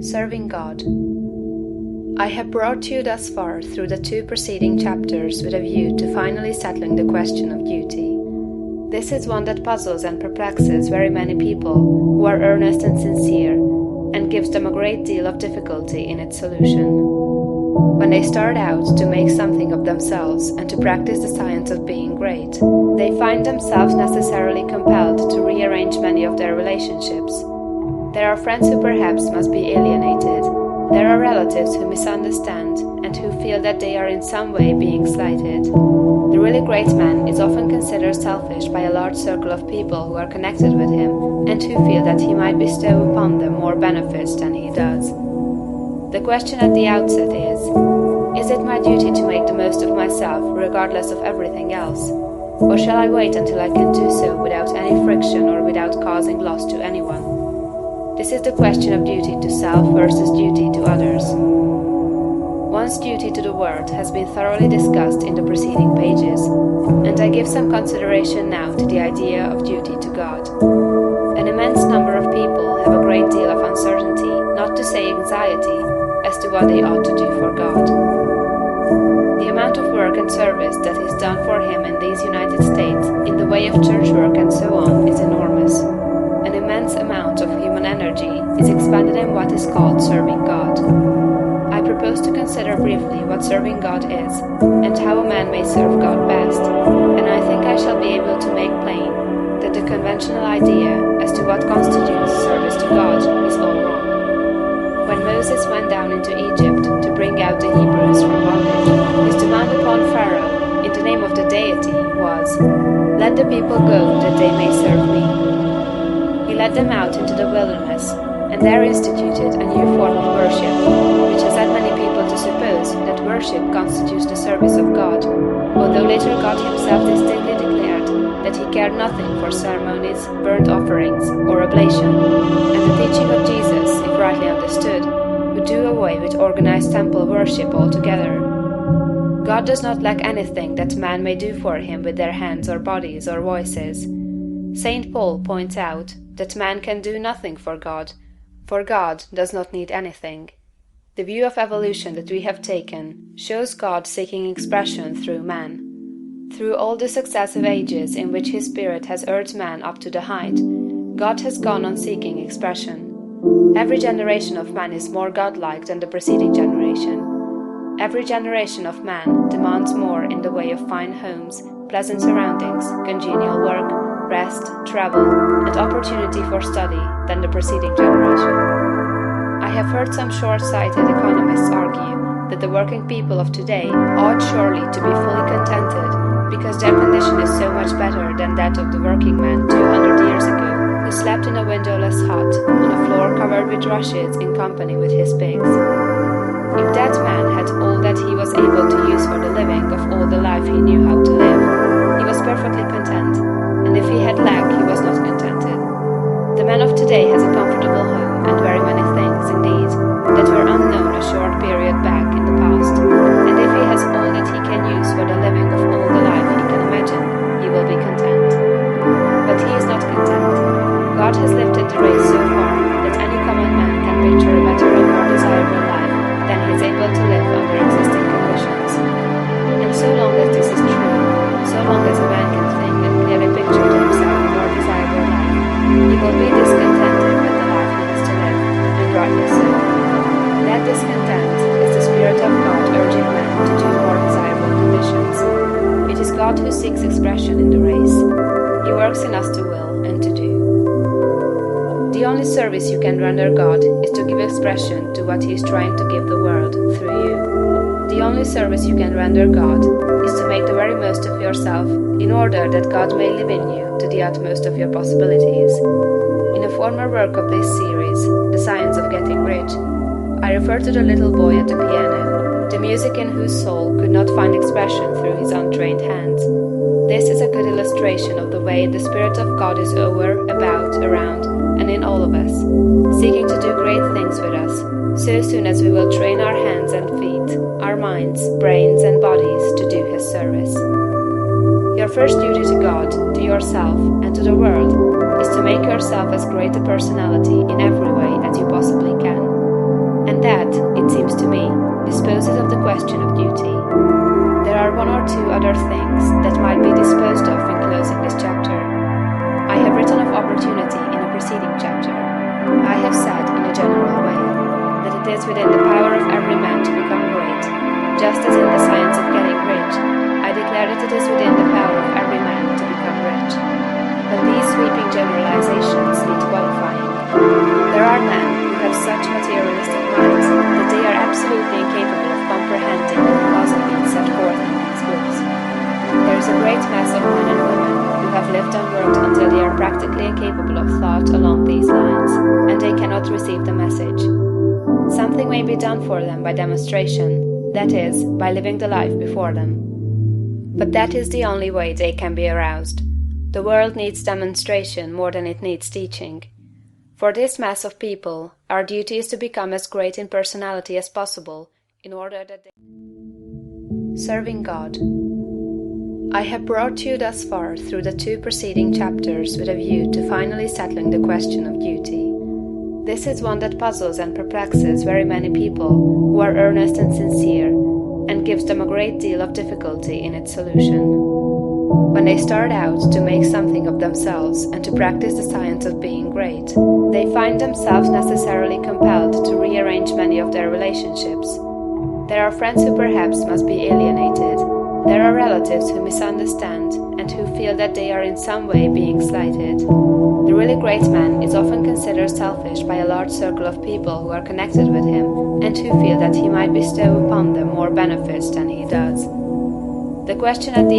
Serving God. I have brought you thus far through the 2 preceding chapters with a view to finally settling the question of duty. This is one that puzzles and perplexes very many people who are earnest and sincere, and gives them a great deal of difficulty in its solution. When they start out to make something of themselves and to practice the science of being great, they find themselves necessarily compelled to rearrange many of their relationships. There are friends who perhaps must be alienated. There are relatives who misunderstand and who feel that they are in some way being slighted. The really great man is often considered selfish by a large circle of people who are connected with him and who feel that he might bestow upon them more benefits than he does. The question at the outset is it my duty to make the most of myself regardless of everything else? Or shall I wait until I can do so without any friction or without causing loss to anyone? This is the question of duty to self versus duty to others. One's duty to the world has been thoroughly discussed in the preceding pages, and I give some consideration now to the idea of duty to God. An immense number of people have a great deal of uncertainty, not to say anxiety, as to what they ought to do for God. The amount of work and service that is done for Him in these United States, in the way of church work and so on, is enormous. An immense amount of human energy is expended in what is called serving God. I propose to consider briefly what serving God is, and how a man may serve God best, and I think I shall be able to make plain that the conventional idea as to what constitutes service to God is all wrong. When Moses went down into Egypt to bring out the Hebrews from bondage, his demand upon Pharaoh, in the name of the deity, was, "Let the people go, that they may serve me." He led them out into the wilderness, and there instituted a new form of worship, which has led many people to suppose that worship constitutes the service of God, although later God Himself distinctly declared that He cared nothing for ceremonies, burnt offerings, or oblation, and the teaching of Jesus, if rightly understood, would do away with organized temple worship altogether. God does not lack anything that man may do for Him with their hands or bodies or voices. St. Paul points out that man can do nothing for God does not need anything. The view of evolution that we have taken shows God seeking expression through man. Through all the successive ages in which His Spirit has urged man up to the height, God has gone on seeking expression. Every generation of man is more godlike than the preceding generation. Every generation of man demands more in the way of fine homes, pleasant surroundings, congenial work, rest, travel, and opportunity for study than the preceding generation. I have heard some short-sighted economists argue that the working people of today ought surely to be fully contented because their condition is so much better than that of the working man 200 years ago, who slept in a windowless hut on a floor covered with rushes in company with his pigs. If that man had all that he was able to use for the living of all the life he knew how to live, he was perfectly content. And if he had lack, he was not contented. The man of today has a comfortable home and very many things, indeed, that were unknown a short period back in the past, and if he has all that he can use for the living of all the life he can imagine, he will be content. But he is not content. God has lifted the race so far that any common man can picture a better and more desirable life than he is able to live under existing conditions. And so long as this is true, so long as a man can think and clearly picture to himself a more desirable life, he will be discontented with the life he has to live, and rightly so. That discontent is the Spirit of God urging man to do more desirable conditions. It is God who seeks expression in the race. He works in us to will and to do. The only service you can render God is to give expression to what He is trying to give the world through you. The only service you can render God is to make the very most of yourself in order that God may live in you to the utmost of your possibilities. In a former work of this series, The Science of Getting Rich, I refer to the little boy at the piano, the music in whose soul could not find expression through his untrained hands. This is a good illustration of the way the Spirit of God is over, about, around, and in all of us, seeking to do great things with us, so soon as we will train our hands and feet, our minds, brains, and bodies to do His service. Your first duty to God, to yourself, and to the world is to make yourself as great a personality in every way as you possibly can. is within the power of every man to become great, just as in the science of getting rich, I declare that it is within the power of every man to become rich. But these sweeping generalizations need qualifying. There are men who have such materialistic minds that they are absolutely incapable of comprehending the philosophy set forth in these books. There is a great mass of men and women who have lived and worked until they are practically incapable of thought along these lines, and they cannot receive the message. Something may be done for them by demonstration, that is, by living the life before them. But that is the only way they can be aroused. The world needs demonstration more than it needs teaching. For this mass of people, our duty is to become as great in personality as possible, in order that they... Serving God. I have brought you thus far through the 2 preceding chapters with a view to finally settling the question of duty. This is one that puzzles and perplexes very many people who are earnest and sincere, and gives them a great deal of difficulty in its solution. When they start out to make something of themselves and to practice the science of being great, they find themselves necessarily compelled to rearrange many of their relationships. There are friends who perhaps must be alienated. There are relatives who misunderstand and who feel that they are in some way being slighted. The really great man is often considered selfish by a large circle of people who are connected with him and who feel that he might bestow upon them more benefits than he does. The question at the